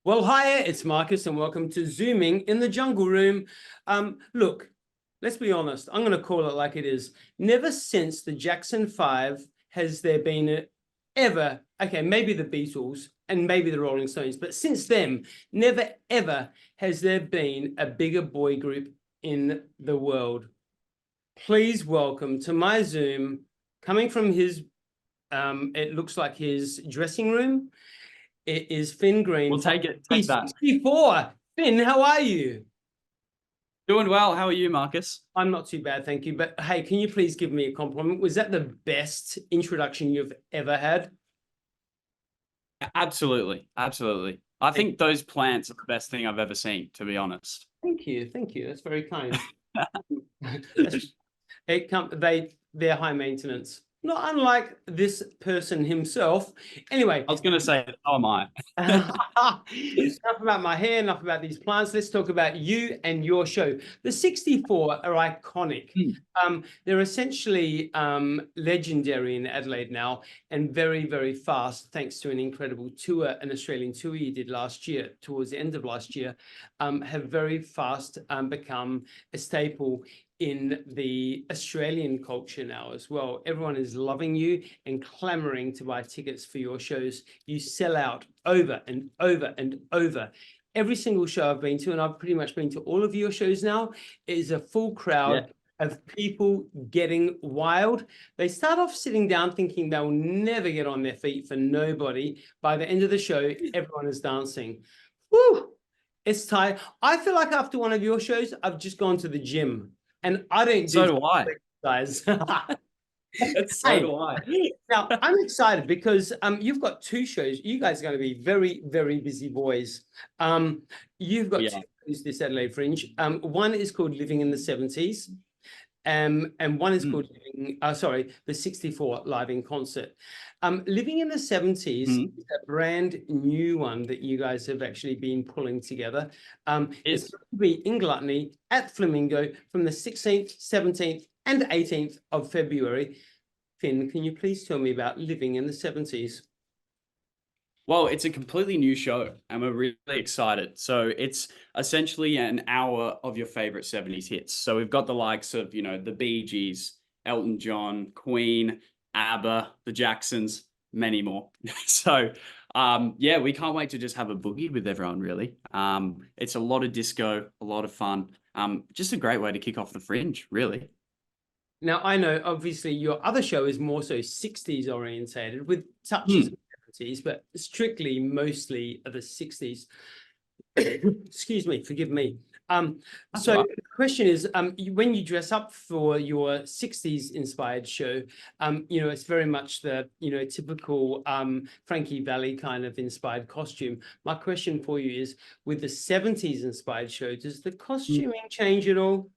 Well, hi, it's Marcus, and welcome to Zooming in the Jungle Room. Look, let's be honest. I'm going to call it like it is. Never since the Jackson 5 has there been ever, okay, maybe the Beatles and maybe the Rolling Stones, but since then, never ever has there been a bigger boy group in the world. Please welcome to my Zoom, coming from his, it looks like his dressing room. It is Finn Green. We'll take it. Take that. 64. Finn, how are you? Doing well. How are you, Marcus? I'm not too bad, thank you. But hey, can you please give me a compliment? Was that the best introduction you've ever had? Absolutely. Absolutely. I think those plants are the best thing I've ever seen, to be honest. Thank you. Thank you. That's very kind. They're high maintenance. Not unlike this person himself. Anyway. I was going to say, how am I? Enough about my hair, enough about these plants. Let's talk about you and your show. The 64 are iconic. They're essentially legendary in Adelaide now, and very, very fast, thanks to an incredible tour, an Australian tour you did last year, towards the end of last year, have very fast become a staple in the Australian culture now as well. Everyone is loving you and clamoring to buy tickets for your shows. You sell out over and over and over. Every single show I've been to, and I've pretty much been to all of your shows now, is a full crowd of people getting wild. They start off sitting down thinking they'll never get on their feet for nobody. By the end of the show, everyone is dancing. Woo! It's tired. I feel like after one of your shows, I've just gone to the gym. And I don't do so do I. Guys. So do I. Now, I'm excited because you've got two shows. You guys are going to be very, very busy boys. You've got two shows this Adelaide Fringe. One is called Living in the 70s. And one is called the 64 live in concert. Living in the 70s is a brand new one that you guys have actually been pulling together. It's going to be in Gluttony at Flamingo from the 16th, 17th, and 18th of February. Finn, can you please tell me about Living in the 70s? Well, it's a completely new show, and we're really excited. So it's essentially an hour of your favorite 70s hits. So we've got the likes of, the Bee Gees, Elton John, Queen, ABBA, the Jacksons, many more. So, we can't wait to just have a boogie with everyone, really. It's a lot of disco, a lot of fun. Just a great way to kick off the Fringe, really. Now, I know, obviously, your other show is more so 60s orientated with touches of 70s, but strictly mostly of the 60s. Excuse me, forgive me. So the question is, when you dress up for your 60s inspired show, it's very much the, typical Frankie Valli kind of inspired costume. My question for you is, with the 70s inspired show, does the costuming change at all?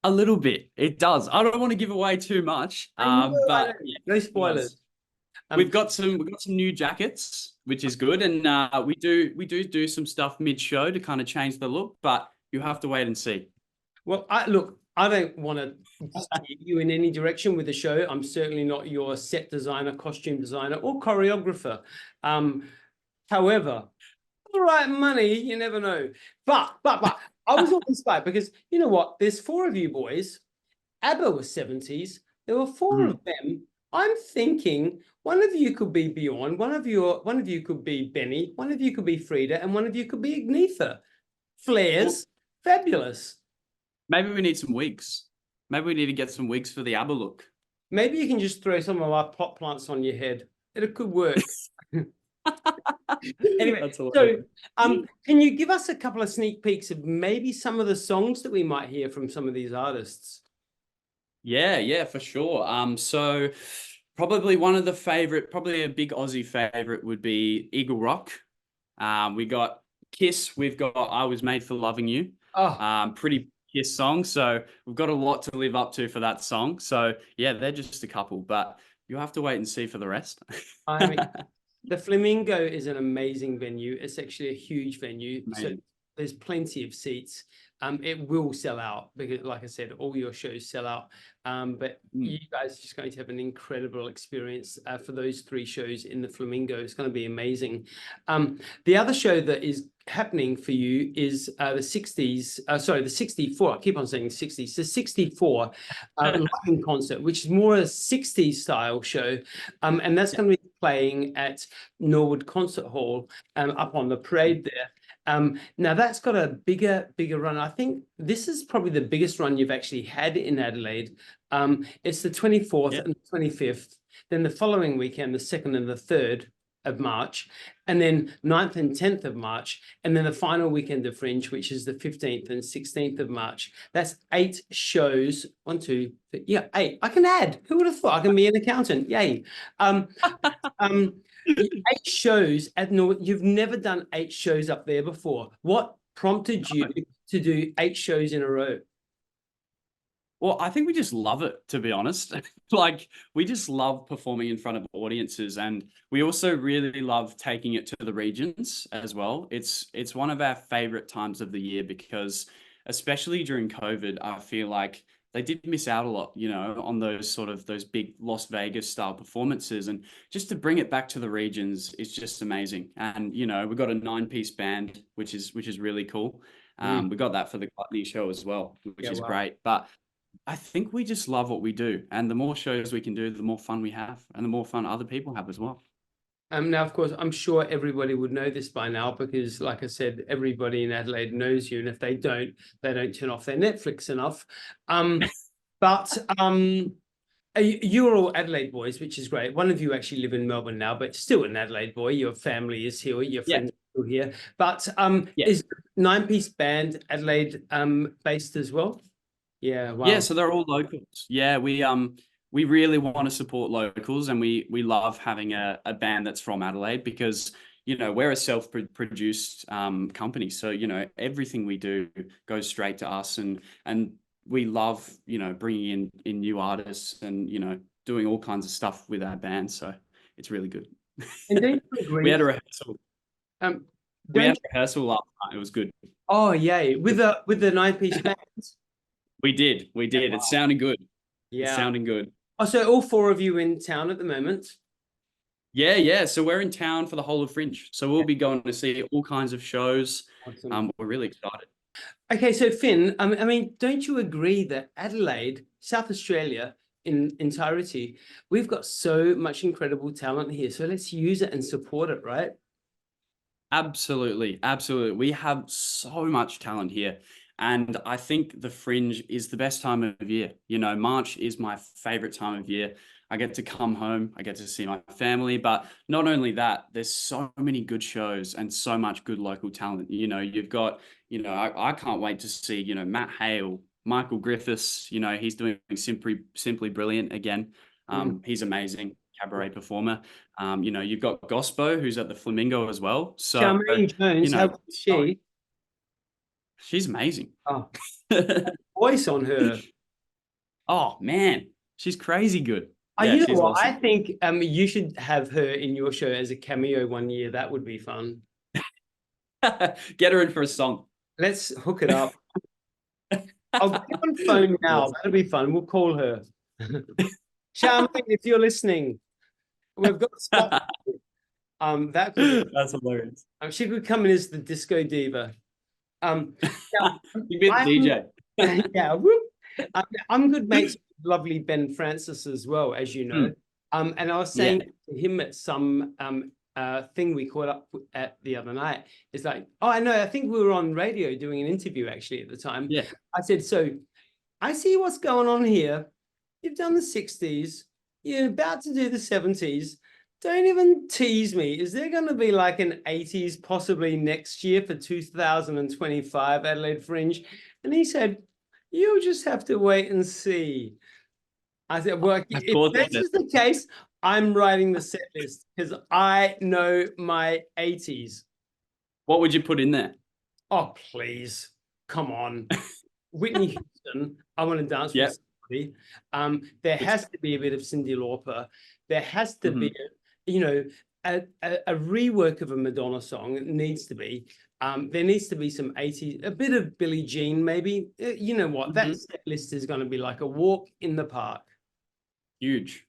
A little bit. It does. I don't want to give away too much, but no spoilers. We've got some new jackets, which is good, and we do some stuff mid-show to kind of change the look, but you have to wait and see. Well, I don't want to steer you in any direction with the show. I'm certainly not your set designer, costume designer, or choreographer. However, the right money, you never know. But I was all inspired because you know what? There's four of you boys. ABBA was 70s. There were four of them. I'm thinking one of you could be Bjorn, one of you could be Benny, one of you could be Frida, and one of you could be Agnetha. Flares, fabulous. Maybe we need some wigs. Maybe we need to get some wigs for the ABBA look. Maybe you can just throw some of our pot plants on your head. It could work. Anyway, so can you give us a couple of sneak peeks of maybe some of the songs that we might hear from some of these artists? Yeah, for sure. So probably one of the probably a big Aussie favorite would be Eagle Rock. We got Kiss. We've got I Was Made for Loving You. Pretty Kiss song. So we've got a lot to live up to for that song. So yeah, they're just a couple, but you'll have to wait and see for the rest. I mean, the Flamingo is an amazing venue. It's actually a huge venue. So there's plenty of seats. It will sell out because, like I said, all your shows sell out. But you guys are just going to have an incredible experience for those 3 shows in the Flamingo. It's going to be amazing. The other show that is happening for you is the 64. I keep on saying 60s. The 64 Lightning Concert, which is more a 60s style show. And that's going to be playing at Norwood Concert Hall up on the parade there. Now that's got a bigger run. I think this is probably the biggest run you've actually had in Adelaide. It's the 24th and 25th. Then the following weekend, the 2nd and the 3rd of March, and then 9th and 10th of March, and then the final weekend of Fringe, which is the 15th and 16th of March. That's 8 shows. 1, 2, 3, 8. I can add. Who would have thought? I can be an accountant. Yay. 8 shows at Norwood. You've never done 8 shows up there before. What prompted you to do 8 shows in a row? Well, I think we just love it, to be honest. Like, we just love performing in front of audiences, and we also really love taking it to the regions as well. It's one of our favorite times of the year because, especially during COVID, I feel like they did miss out a lot, you know, on those big Las Vegas style performances, and just to bring it back to the regions is just amazing. And you know, we've got a 9-piece band, which is really cool. We got that for the Gluttony show as well, which is great. But I think we just love what we do, and the more shows we can do, the more fun we have, and the more fun other people have as well. Now, of course, I'm sure everybody would know this by now because, like I said, everybody in Adelaide knows you, and if they don't turn off their Netflix enough. But you're all Adelaide boys, which is great. One of you actually live in Melbourne now, but still an Adelaide boy. Your family is here, your friends are still here. But is 9-piece band Adelaide based as well? Yeah, wow. Yeah, so they're all locals. Yeah, we really want to support locals, and we love having a band that's from Adelaide because, you know, we're a self-produced company. So, you know, everything we do goes straight to us, and we love, you know, bringing in new artists and, you know, doing all kinds of stuff with our band. So it's really good. And don't you agree? We had a rehearsal. We had a rehearsal last night. It was good. Oh, yay. With the 9-piece band. We did. Wow. It's sounding good. Yeah. It's sounding good. Oh, so all 4 of you in town at the moment? Yeah. So we're in town for the whole of Fringe. So we'll be going to see all kinds of shows. Awesome. We're really excited. Okay, so Finn, I mean, don't you agree that Adelaide, South Australia in entirety, we've got so much incredible talent here. So let's use it and support it, right? Absolutely. We have so much talent here. And I think the Fringe is the best time of year. You know, March is my favorite time of year. I get to come home, I get to see my family, but not only that, there's so many good shows and so much good local talent. You know, you've got, you know, I can't wait to see, you know, Matt Hale, Michael Griffiths, you know, he's doing simply brilliant again. He's amazing cabaret performer. You know, you've got Gospo, who's at the Flamingo as well. So Charmaine Jones, you know, how is she? She's amazing. Oh, voice on her. Oh man, she's crazy good. You know what? Awesome. I think you should have her in your show as a cameo one year. That would be fun. Get her in for a song. Let's hook it up. I'll get on the phone now. That'll be fun. We'll call her. Charmaine, if you're listening, we've got a spot. That's hilarious. She could come in as the disco diva. You'd be the DJ. Yeah, whoop. I'm good mates with lovely Ben Francis as well, as you know. And I was saying to him at some thing we caught up at the other night, it's like, oh, I know, I think we were on radio doing an interview actually at the time. Yeah. I said, so I see what's going on here. You've done the 60s, you're about to do the 70s. Don't even tease me. Is there going to be like an 80s possibly next year for 2025 Adelaide Fringe? And he said, you'll just have to wait and see. I said, well, if this is the case, I'm writing the set list because I know my 80s. What would you put in there? Oh, please. Come on. Whitney Houston, I Want to Dance with Somebody. There has to be a bit of Cyndi Lauper. There has to be, you know, a rework of a Madonna song. It needs to be. There needs to be some 80s, a bit of Billie Jean, maybe. You know what? That set list is going to be like a walk in the park. Huge.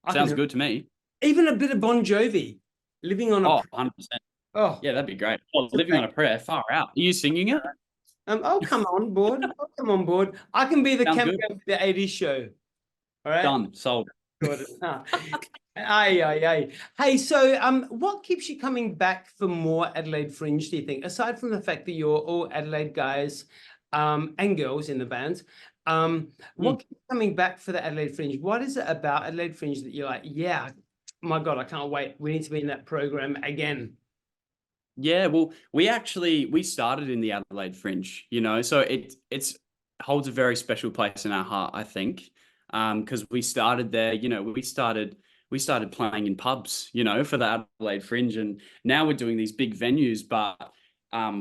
I Sounds can, good to me. even a bit of Bon Jovi, Living on a Oh, Prayer. 100%. Oh, Yeah, that'd be great. Oh, Living on a Prayer, far out. Are you singing it? oh, come on board. Oh, come on board. I can be the Sounds cameo good. for the 80s show. All right. Done. Sold. Good. Aye, aye, aye. Hey, so what keeps you coming back for more Adelaide Fringe, do you think? Aside from the fact that you're all Adelaide guys and girls in the band, what keeps you coming back for the Adelaide Fringe? What is it about Adelaide Fringe that you're like, yeah, my God, I can't wait. We need to be in that program again. Yeah, well, we started in the Adelaide Fringe, you know, so it's holds a very special place in our heart, I think. Because we started there, you know, we started playing in pubs, you know, for the Adelaide Fringe, and now we're doing these big venues, but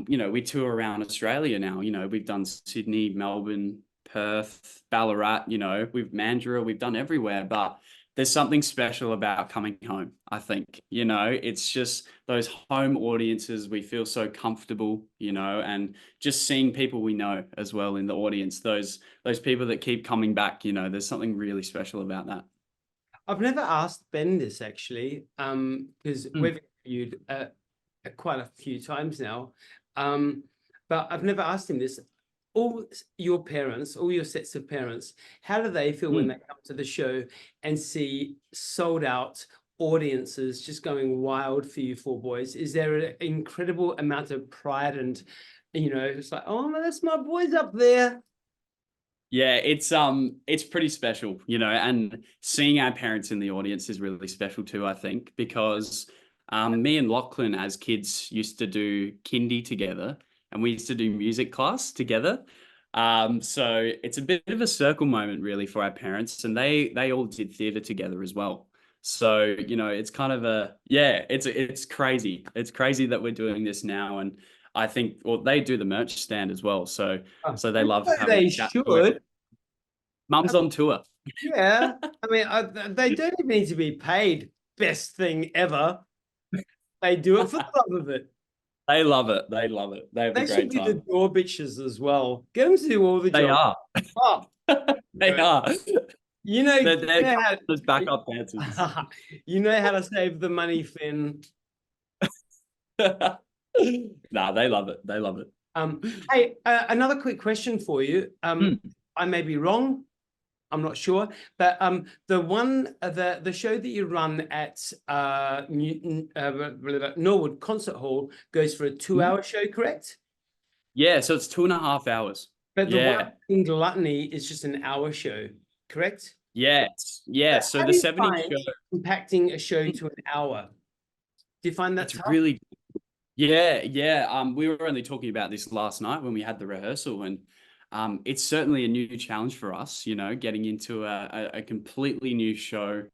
you know, we tour around Australia now, you know, we've done Sydney, Melbourne, Perth, Ballarat, you know, we've Mandurah, we've done everywhere, but there's something special about coming home, I think. You know, it's just those home audiences, we feel so comfortable, you know, and just seeing people we know as well in the audience, those people that keep coming back, you know, there's something really special about that. I've never asked Ben this actually, because we've interviewed quite a few times now, but I've never asked him this. All your parents, all your sets of parents, how do they feel when they come to the show and see sold out audiences just going wild for you four boys? Is there an incredible amount of pride and, you know, it's like, oh, that's my boys up there. Yeah, it's pretty special, you know, and seeing our parents in the audience is really special too, I think, because me and Lachlan as kids used to do kindy together, and we used to do music class together. So it's a bit of a circle moment really for our parents, and they all did theatre together as well. So, you know, it's kind of it's crazy. It's crazy that we're doing this now, and I think, well, they do the merch stand as well, so they love So having they a chat to it. should. Mum's on tour. Yeah, I mean, they don't even need to be paid. Best thing ever. They do it for the love of it. They love it. They love it. They have a They should great be the time. door bitches as well. Get them to do all the They jobs. are. Oh, They are. you know, They're how, those backup dancers. you know how to save the money, Finn. Nah, they love it. They love it. Hey, another quick question for you. I may be wrong. I'm not sure, but the show that you run at Norwood Concert Hall goes for a 2-hour show, correct? Yeah, so it's 2.5 hours. But the Yeah. one in Gluttony is just an hour show, correct? Yes. Yeah. So How the do you 70s find show, impacting a show to an hour? Do you find that it's tough? really, yeah. We were only talking about this last night when we had the rehearsal, and it's certainly a new challenge for us, you know, getting into a completely new show,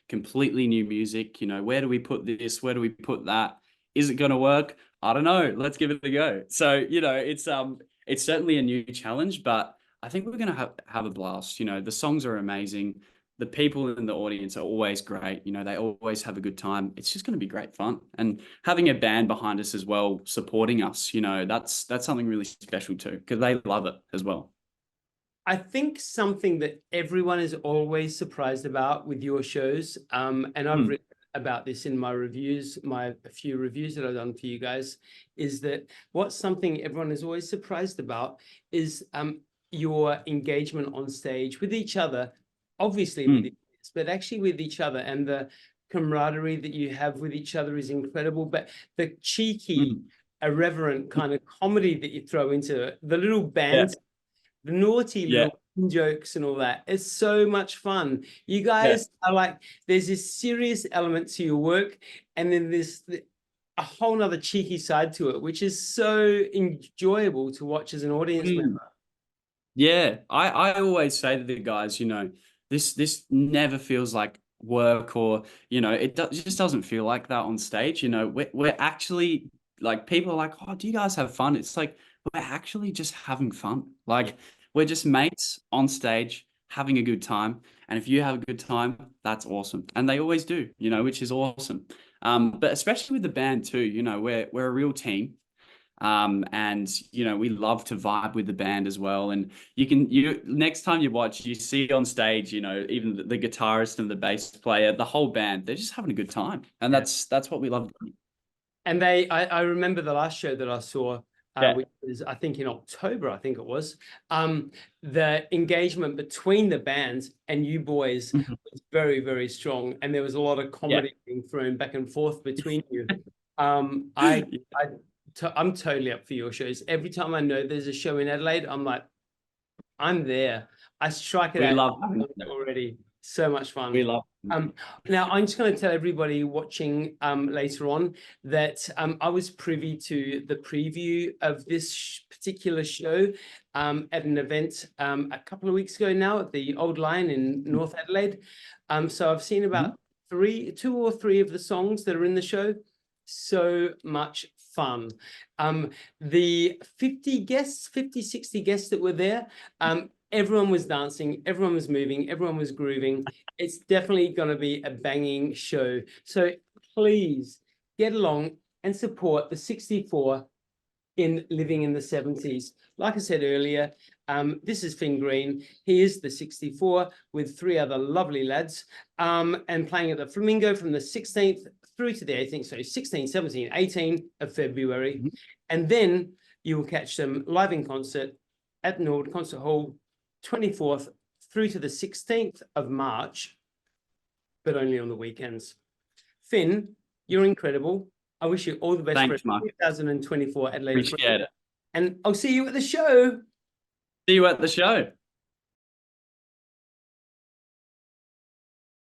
completely new music. You know, where do we put this? Where do we put that? Is it going to work? I don't know. Let's give it a go. So, you know, it's certainly a new challenge, but I think we're going to have a blast. You know, the songs are amazing. The people in the audience are always great. You know, they always have a good time. It's just going to be great fun. And having a band behind us as well, supporting us, you know, that's something really special too, because they love it as well. I think something that everyone is always surprised about with your shows, and I've written about this in my reviews, my few reviews that I've done for you guys, is that what's something everyone is always surprised about is your engagement on stage with each other, obviously with each other, but actually with each other, and the camaraderie that you have with each other is incredible. But the cheeky, irreverent kind of comedy that you throw into it, the little bands. Yeah. The naughty little jokes and all that. It's so much fun. You guys are like, there's this serious element to your work, and then there's a whole nother cheeky side to it, which is so enjoyable to watch as an audience member. Yeah, I always say to the guys, you know, this never feels like work, or, you know, it just doesn't feel like that on stage. You know, we're actually, like, people are like, oh, do you guys have fun? It's like, we're actually just having fun. Like, we're just mates on stage having a good time. And if you have a good time, that's awesome. And they always do, you know, which is awesome. But especially with the band too, you know, we're a real team. And you know, we love to vibe with the band as well. And you next time you watch, you see on stage, you know, even the guitarist and the bass player, the whole band, they're just having a good time. And that's what we love doing. And I remember the last show that I saw, Yeah. which was, I think, in October, I think it was. The engagement between the bands and you boys was very, very strong. And there was a lot of comedy being thrown back and forth between you. I'm totally up for your shows. Every time I know there's a show in Adelaide, I'm like, I'm there. I strike it We out love already. So much fun. We love now I'm just going to tell everybody watching later on that I was privy to the preview of this particular show at an event a couple of weeks ago now at the Old Lion in North Adelaide. So I've seen about 2 or 3 of the songs that are in the show. So much fun. The 50, 60 guests that were there, everyone was dancing, everyone was moving, everyone was grooving. It's definitely going to be a banging show. So please get along and support the 64 in living in the 70s. Like I said earlier, this is Finn Green. He is the 64 with 3 other lovely lads and playing at the Flamingo from the 16th through to the 18th, so 16, 17, 18 of February. And then you will catch them live in concert at Nord Concert Hall, 24th through to the 16th of March, but only on the weekends. Finn, you're incredible. I wish you all the best. Thanks, for Mark. 2024 Adelaide. Appreciate it. And I'll see you at the show. See you at the show.